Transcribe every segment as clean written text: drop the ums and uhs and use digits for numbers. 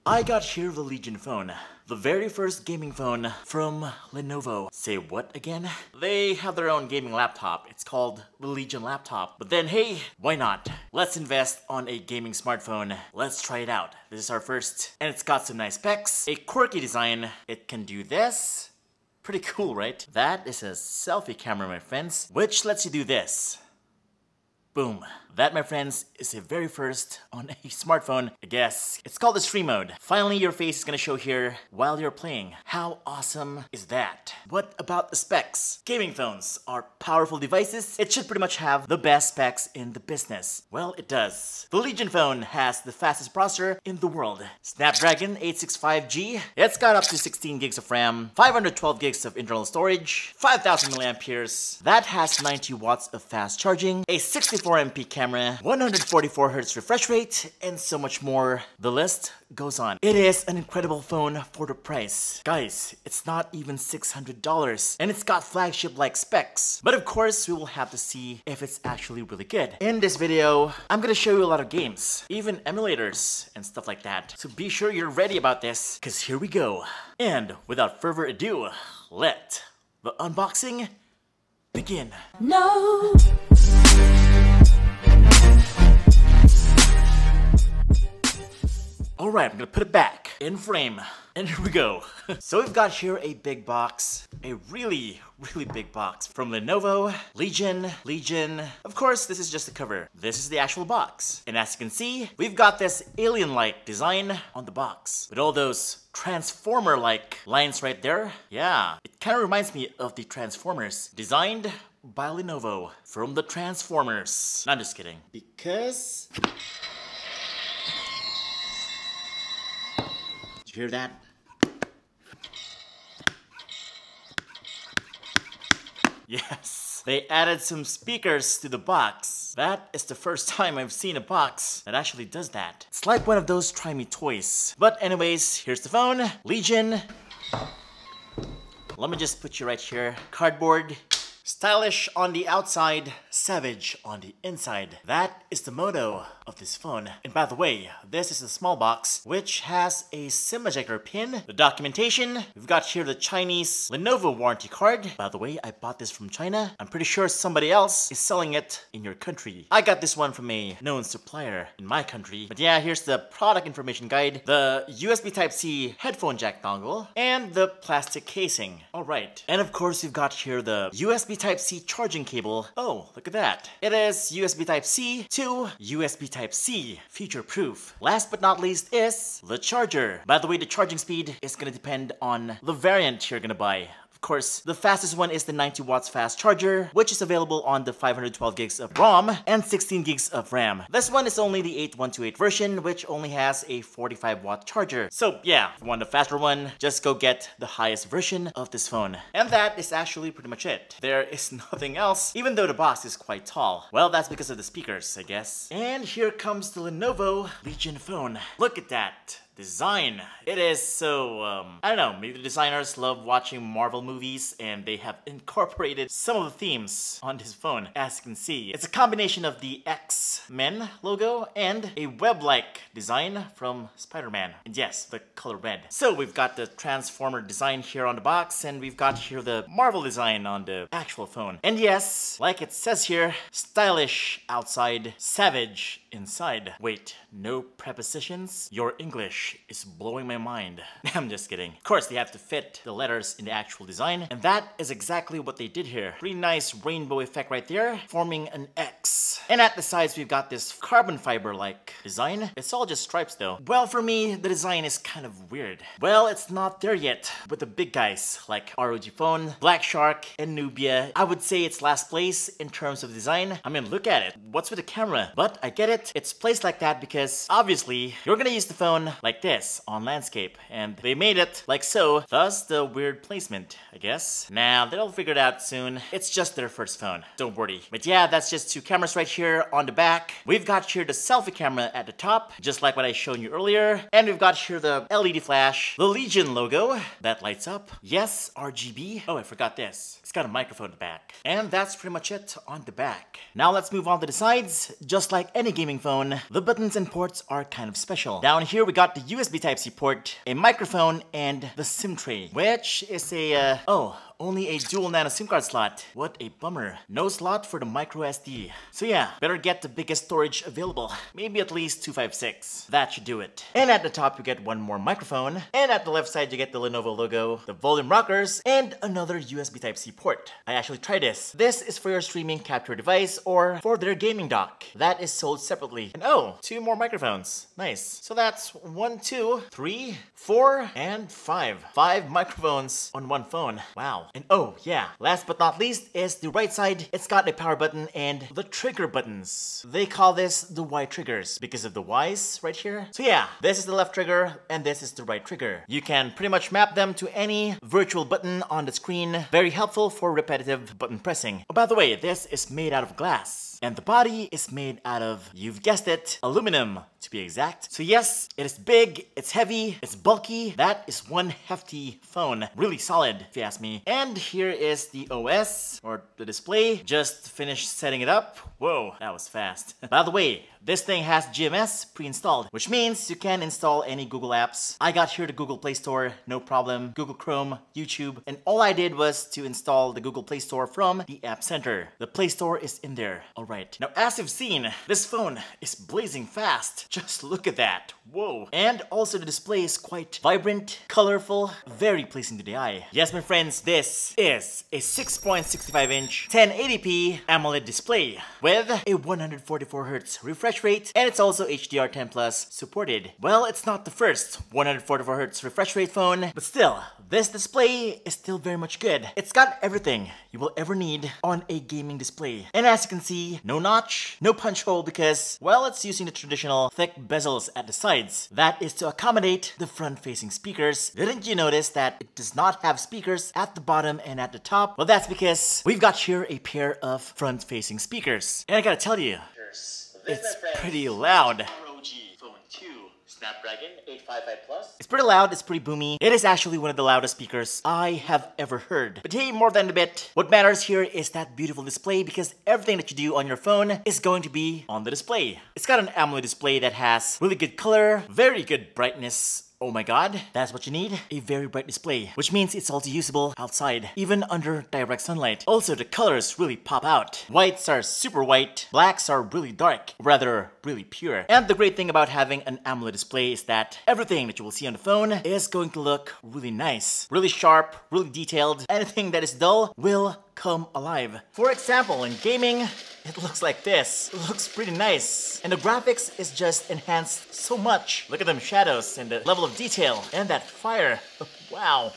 I got here the Legion phone. The very first gaming phone from Lenovo. Say what again? They have their own gaming laptop. It's called the Legion laptop. But then hey, why not? Let's invest on a gaming smartphone. Let's try it out. This is our first. And it's got some nice specs. A quirky design. It can do this. Pretty cool, right? That is a selfie camera, my friends, which lets you do this. Boom. That, my friends, is the very first on a smartphone, I guess. It's called the stream mode. Finally, your face is gonna show here while you're playing. How awesome is that? What about the specs? Gaming phones are powerful devices. It should pretty much have the best specs in the business. Well, it does. The Legion phone has the fastest processor in the world. Snapdragon 865G. It's got up to 16 gigs of RAM, 512 gigs of internal storage, 5000 milliamperes. That has 90 watts of fast charging, a 64 MP camera, 144 Hz refresh rate, and so much more. The list goes on. It is an incredible phone for the price. Guys, it's not even $600, and it's got flagship-like specs. But of course, we will have to see if it's actually really good. In this video, I'm gonna show you a lot of games, even emulators and stuff like that. So be sure you're ready about this, because here we go. And without further ado, let the unboxing begin. No. Alright, I'm gonna put it back in frame. And here we go. So we've got here a big box, a really big box from Lenovo Legion. Of course, this is just the cover. This is the actual box. And as you can see, we've got this alien-like design on the box with all those Transformer-like lines right there. Yeah, it kind of reminds me of the Transformers, designed by Lenovo from the Transformers. No, I'm just kidding. Because... did you hear that? Yes, they added some speakers to the box. That is the first time I've seen a box that actually does that. It's like one of those try me toys. But anyways, here's the phone, Legion. Let me just put you right here. Cardboard. Stylish on the outside, savage on the inside. That is the motto of this phone. And by the way, this is a small box which has a SIM ejector pin. The documentation, we've got here the Chinese Lenovo warranty card. By the way, I bought this from China. I'm pretty sure somebody else is selling it in your country. I got this one from a known supplier in my country. But yeah, here's the product information guide, the USB Type-C headphone jack dongle, and the plastic casing. Alright. And of course, we've got here the USB Type-C charging cable. Oh, look at that. It is USB Type-C to USB Type-C, future-proof. Last but not least is the charger. By the way, the charging speed is gonna depend on the variant you're gonna buy. Of course, the fastest one is the 90 watts fast charger, which is available on the 512 gigs of ROM and 16 gigs of RAM. This one is only the 8128 version, which only has a 45 watt charger. So yeah, if you want a faster one, just go get the highest version of this phone. And that is actually pretty much it. There is nothing else, even though the box is quite tall. Well, that's because of the speakers, I guess. And here comes the Lenovo Legion phone. Look at that design. It is so, I don't know, maybe the designers love watching Marvel movies and they have incorporated some of the themes on this phone. As you can see, it's a combination of the X-Men logo and a web-like design from Spider-Man. And yes, the color red. So we've got the Transformer design here on the box, and we've got here the Marvel design on the actual phone. And yes, like it says here, stylish outside, savage inside. Wait, no prepositions? Your English is blowing my mind. I'm just kidding. Of course, they have to fit the letters in the actual design, and that is exactly what they did here. Pretty nice rainbow effect right there, forming an X. And at the sides, we've got this carbon fiber-like design. It's all just stripes though. Well, for me, the design is kind of weird. Well, it's not there yet with the big guys like ROG Phone, Black Shark, and Nubia. I would say it's last place in terms of design. I mean, look at it. What's with the camera? But I get it. It's placed like that because obviously you're gonna use the phone like this on landscape, and they made it like so, thus the weird placement, I guess. Now, they'll figure it out soon. It's just their first phone, don't worry. But yeah, that's just two cameras right here on the back. We've got here the selfie camera at the top, just like what I showed you earlier, and we've got here the LED flash, the Legion logo that lights up. Yes, RGB. Oh, I forgot this. It's got a microphone in the back. And that's pretty much it on the back. Now let's move on to the sides. Just like any gaming gaming phone, the buttons and ports are kind of special. Down here we got the USB Type-C port, a microphone, and the SIM tray, which is a, only a dual nano SIM card slot. What a bummer. No slot for the micro SD. So yeah, better get the biggest storage available. Maybe at least 256. That should do it. And at the top you get one more microphone. And at the left side you get the Lenovo logo, the volume rockers, and another USB Type-C port. I actually tried this. This is for your streaming capture device or for their gaming dock. That is sold separately. And oh, 2 more microphones. Nice. So that's 1, 2, 3, 4, and 5. 5 microphones on one phone. Wow. And oh yeah, last but not least is the right side. It's got a power button and the trigger buttons. They call this the Y triggers because of the Y's right here. So yeah, this is the left trigger and this is the right trigger. You can pretty much map them to any virtual button on the screen. Very helpful for repetitive button pressing. Oh, by the way, this is made out of glass. And the body is made out of, you've guessed it, aluminum to be exact. So yes, it is big, it's heavy, it's bulky. That is one hefty phone. Really solid, if you ask me. And here is the OS, or the display. Just finished setting it up. Whoa, that was fast. By the way, this thing has GMS pre-installed, which means you can install any Google apps. I got here the Google Play Store, no problem. Google Chrome, YouTube, and all I did was to install the Google Play Store from the App Center. The Play Store is in there. Alright, now as you've seen, this phone is blazing fast. Just look at that. Whoa. And also the display is quite vibrant, colorful, very pleasing to the eye. Yes, my friends, this is a 6.65-inch 1080p AMOLED display with a 144Hz refresh rate, and it's also HDR10 Plus supported. Well, it's not the first 144Hz refresh rate phone, but still, this display is still very much good. It's got everything you will ever need on a gaming display. And as you can see, no notch, no punch hole because, well, it's using the traditional thick bezels at the sides. That is to accommodate the front-facing speakers. Didn't you notice that it does not have speakers at the bottom and at the top? Well, that's because we've got here a pair of front-facing speakers. And I gotta tell you, it's pretty loud. ROG Phone 2 Snapdragon 855 Plus. It's pretty loud, it's pretty boomy. It is actually one of the loudest speakers I have ever heard. But hey, more than a bit. What matters here is that beautiful display because everything that you do on your phone is going to be on the display. It's got an AMOLED display that has really good color, very good brightness. Oh my god, that's what you need, a very bright display, which means it's also usable outside, even under direct sunlight. Also, the colors really pop out. Whites are super white, blacks are really dark, rather really pure. And the great thing about having an AMOLED display is that everything that you will see on the phone is going to look really nice, really sharp, really detailed. Anything that is dull will come alive. For example, in gaming, it looks like this. It looks pretty nice. And the graphics is just enhanced so much. Look at them shadows and the level of detail and that fire. Wow.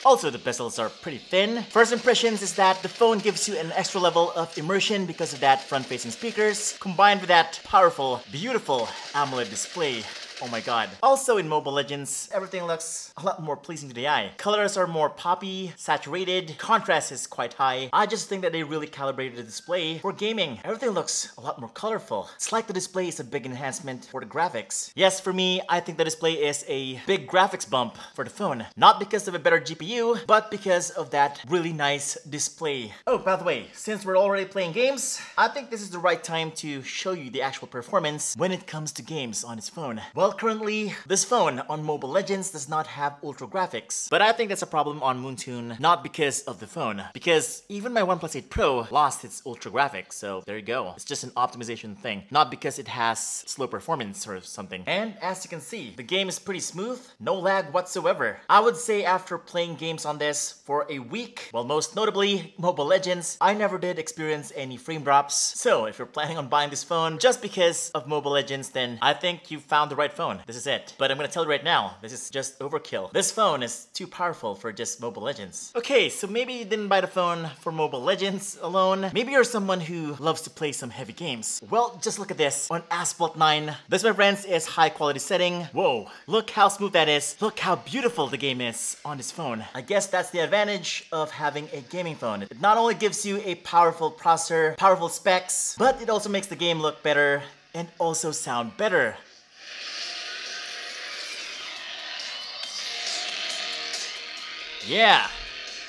Also, the bezels are pretty thin. First impressions is that the phone gives you an extra level of immersion because of that front-facing speakers, combined with that powerful, beautiful AMOLED display. Oh my god. Also in Mobile Legends, everything looks a lot more pleasing to the eye. Colors are more poppy, saturated, contrast is quite high. I just think that they really calibrated the display for gaming. Everything looks a lot more colorful. It's like the display is a big enhancement for the graphics. Yes, for me, I think the display is a big graphics bump for the phone. Not because of a better GPU, but because of that really nice display. Oh, by the way, since we're already playing games, I think this is the right time to show you the actual performance when it comes to games on this phone. Well, currently, this phone on Mobile Legends does not have ultra graphics. But I think that's a problem on Moontoon, not because of the phone. Because even my OnePlus 8 Pro lost its ultra graphics, so there you go. It's just an optimization thing, not because it has slow performance or something. And as you can see, the game is pretty smooth, no lag whatsoever. I would say after playing games on this for a week, well, most notably Mobile Legends, I never did experience any frame drops. So if you're planning on buying this phone just because of Mobile Legends, then I think you found the right phone. This is it. But I'm gonna tell you right now, this is just overkill. This phone is too powerful for just Mobile Legends. Okay, so maybe you didn't buy the phone for Mobile Legends alone. Maybe you're someone who loves to play some heavy games. Well, just look at this on Asphalt 9. This, my friends, is high quality setting. Whoa, look how smooth that is. Look how beautiful the game is on this phone. I guess that's the advantage of having a gaming phone. It not only gives you a powerful processor, powerful specs, but it also makes the game look better and also sound better. Yeah,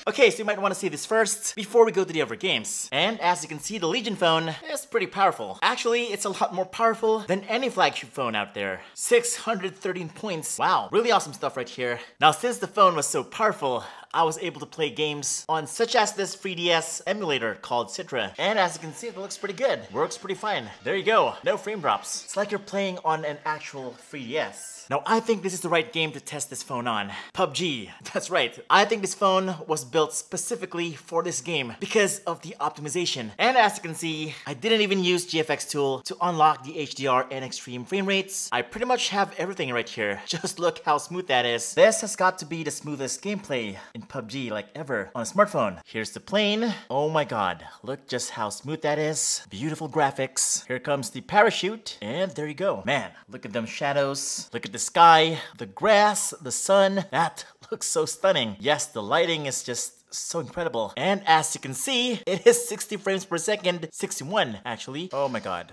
Okay, so you might want to see this first before we go to the other games. And as you can see, the Legion phone is pretty powerful. Actually, it's a lot more powerful than any flagship phone out there. 613 points. Wow, really awesome stuff right here. Now, since the phone was so powerful, I was able to play games on such as this 3DS emulator called Citra. And as you can see, it looks pretty good. Works pretty fine. There you go. No frame drops. It's like you're playing on an actual 3DS. Now, I think this is the right game to test this phone on. Pubg. That's right. I think this phone was built specifically for this game because of the optimization. And as you can see, I didn't even use GFX tool to unlock the HDR and extreme frame rates. I pretty much have everything right here. Just look how smooth that is. This has got to be the smoothest gameplay in Pubg like ever on a smartphone. Here's the plane. Oh my god. Look just how smooth that is. Beautiful graphics. Here comes the parachute. And there you go. Man, look at them shadows. Look at the sky, the grass, the sun. That looks so stunning. Yes, the lighting is just so incredible. And as you can see, it is 60 frames per second. 61 actually. Oh my god.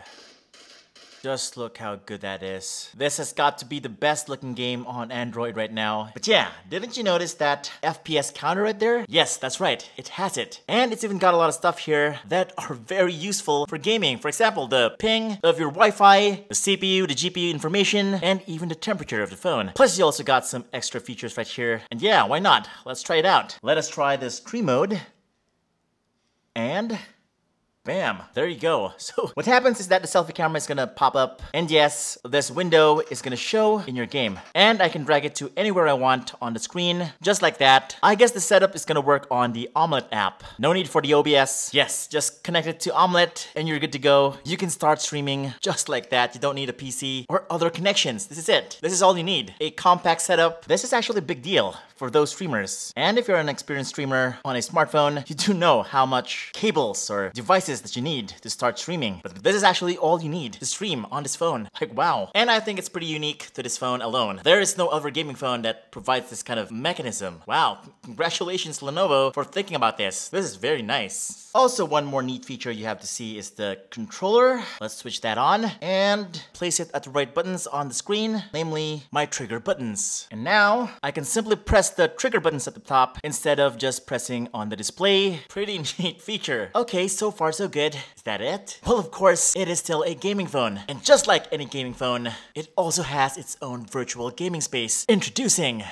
Just look how good that is. This has got to be the best looking game on Android right now. But yeah, didn't you notice that Fps Counter right there? Yes, that's right, it has it. And it's even got a lot of stuff here that are very useful for gaming. For example, the ping of your Wi-Fi, the CPU, the GPU information, and even the temperature of the phone. Plus you also got some extra features right here. And yeah, why not? Let's try it out. Let us try this stream mode. And bam, there you go. So what happens is that the selfie camera is gonna pop up, and yes, this window is gonna show in your game. And I can drag it to anywhere I want on the screen, just like that. I guess the setup is gonna work on the Omelette app. No need for the OBS. Yes, just connect it to Omelette and you're good to go. You can start streaming just like that. You don't need a PC or other connections. This is it. This is all you need. A compact setup. This is actually a big deal for those streamers. And if you're an experienced streamer on a smartphone, you do know how much cables or devices that you need to start streaming. But this is actually all you need to stream on this phone. Like, wow. And I think it's pretty unique to this phone alone. There is no other gaming phone that provides this kind of mechanism. Wow. Congratulations, Lenovo, for thinking about this. This is very nice. Also, one more neat feature you have to see is the controller. Let's switch that on and place it at the right buttons on the screen, namely my trigger buttons. And now I can simply press the trigger buttons at the top instead of just pressing on the display. Pretty neat feature. Okay, so far so good. Is that it? Well, of course, it is still a gaming phone. And just like any gaming phone, it also has its own virtual gaming space. Introducing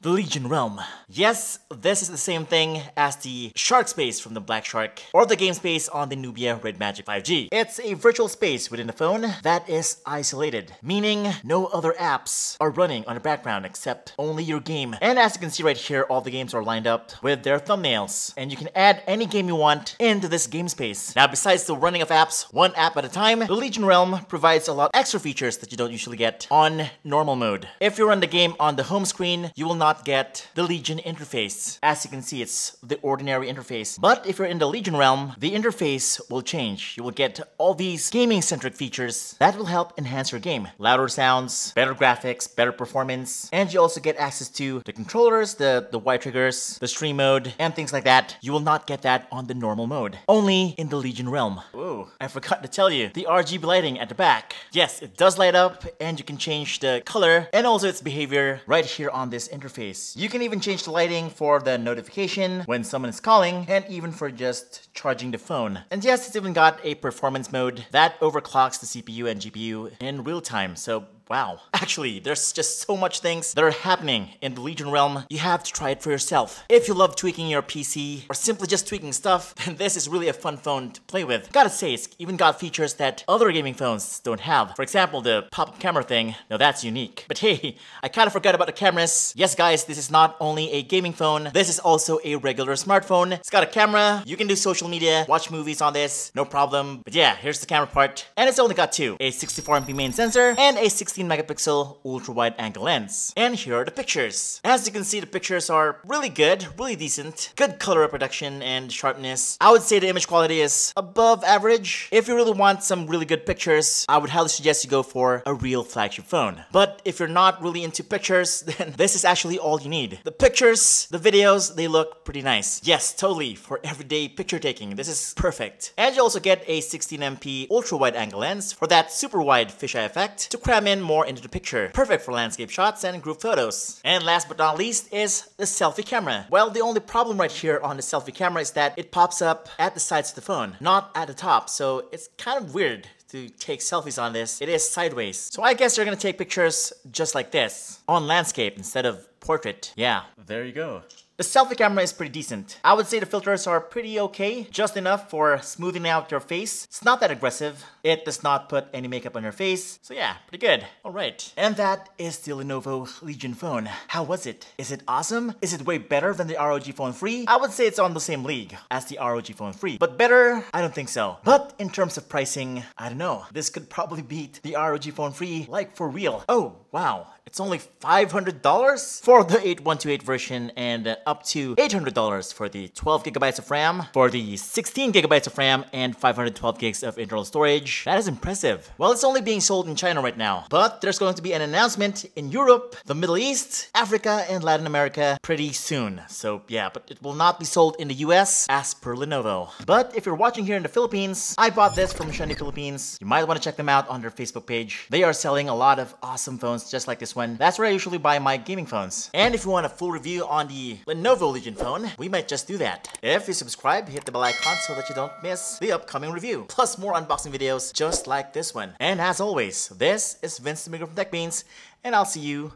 the Legion Realm. Yes, this is the same thing as the Shark Space from the Black Shark or the game space on the Nubia Red Magic 5G. It's a virtual space within the phone that is isolated, meaning no other apps are running on the background except only your game. And as you can see right here, all the games are lined up with their thumbnails, and you can add any game you want into this game space. Now, besides the running of apps, one app at a time, the Legion Realm provides a lot of extra features that you don't usually get on normal mode. If you run the game on the home screen, you will not get the Legion interface. As you can see, it's the ordinary interface. But if you're in the Legion Realm, the interface will change. You will get all these gaming-centric features that will help enhance your game. Louder sounds, better graphics, better performance, and you also get access to the controllers, the Y triggers, the stream mode, and things like that. You will not get that on the normal mode. Only in the Legion Realm. Whoa, I forgot to tell you, the Rgb lighting at the back. Yes, it does light up, and you can change the color and also its behavior right here on this interface. You can even change the lighting for the notification when someone is calling, and even for just charging the phone. And yes, it's even got a performance mode that overclocks the CPU and GPU in real time. So wow. Actually, there's just so much things that are happening in the Legion Realm. You have to try it for yourself. If you love tweaking your PC or simply just tweaking stuff, then this is really a fun phone to play with. Gotta say, it's even got features that other gaming phones don't have. For example, the pop-up camera thing. Now that's unique. But hey, I kind of forgot about the cameras. Yes guys, this is not only a gaming phone, this is also a regular smartphone. It's got a camera, you can do social media, watch movies on this, no problem. But yeah, here's the camera part. And it's only got two. A 64MP main sensor and a 16 megapixel ultra-wide angle lens. And here are the pictures. As you can see, the pictures are really good, really decent. Good color reproduction and sharpness. I would say the image quality is above average. If you really want some really good pictures, I would highly suggest you go for a real flagship phone. But if you're not really into pictures, then this is actually all you need. The pictures, the videos, they look pretty nice. Yes, totally, for everyday picture taking, this is perfect. And you also get a 16MP ultra-wide angle lens for that super wide fisheye effect to cram in more into the picture. Perfect for landscape shots and group photos. And last but not least is the selfie camera. Well, the only problem right here on the selfie camera is that it pops up at the sides of the phone, not at the top. So it's kind of weird to take selfies on this. It is sideways. So I guess you're gonna take pictures just like this, on landscape instead of portrait. Yeah, there you go. The selfie camera is pretty decent. I would say the filters are pretty okay, just enough for smoothing out your face. It's not that aggressive. It does not put any makeup on your face. So yeah, pretty good. Alright. And that is the Lenovo Legion phone. How was it? Is it awesome? Is it way better than the ROG Phone 3? I would say it's on the same league as the ROG Phone 3. But better? I don't think so. But in terms of pricing, I don't know. This could probably beat the ROG Phone 3, like for real. Oh, wow. It's only $500 for the 8128 version and up to $800 for the 12 gigabytes of RAM, for the 16 gigabytes of RAM and 512 gigs of internal storage. That is impressive. Well, it's only being sold in China right now, but there's going to be an announcement in Europe, the Middle East, Africa, and Latin America pretty soon. So yeah, but it will not be sold in the US as per Lenovo. But if you're watching here in the Philippines, I bought this from Xundd Philippines. You might want to check them out on their Facebook page. They are selling a lot of awesome phones just like this one. That's where I usually buy my gaming phones. And if you want a full review on the Lenovo Legion phone, we might just do that. If you subscribe, hit the bell icon so that you don't miss the upcoming review. Plus more unboxing videos just like this one. And as always, this is Vince the Maker from TechBeans, and I'll see you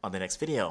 on the next video.